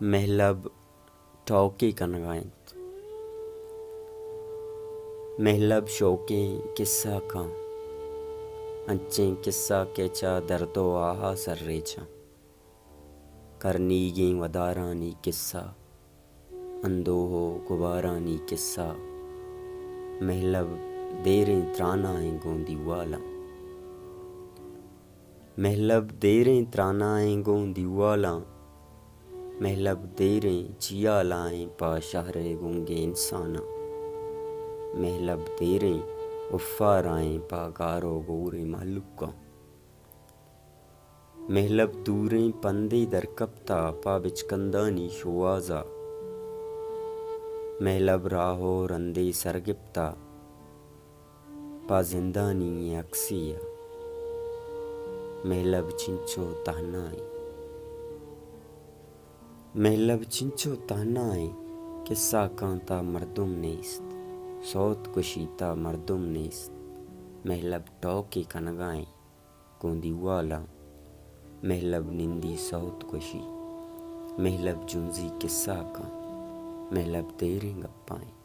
محلب ٹوکی کنگائیں محلب شوقیں قصہ کاں انچیں قصہ کیچا دردو آہا سر ریچاں کرنیگیں ودارانی قصہ اندو ہو گبارانی قصہ محلب دیریں ترانائیں گوندی والا محلب دیریں ترانائیں گوندی والا محلب دیریں چیا لائیں پا شہر گونگے انسانا محلب دیریں افارائیں پا گارو گورے معلوکاں محلب دوریں پندے در کپتا پا بچکندانی شوازا محلب راہو رندے سرگپتا پا زندانی اکسیا محلب چنچو تہنائیں محلب چنچو تہنائیں قصہ کانتا مردم نیست صوت کشیتا مردم نیست محلب ٹوکی کنگائیں گوندی والا محلب نندی صوت کشی محلب جنزی قصہ کان محلب دیریں گپائیں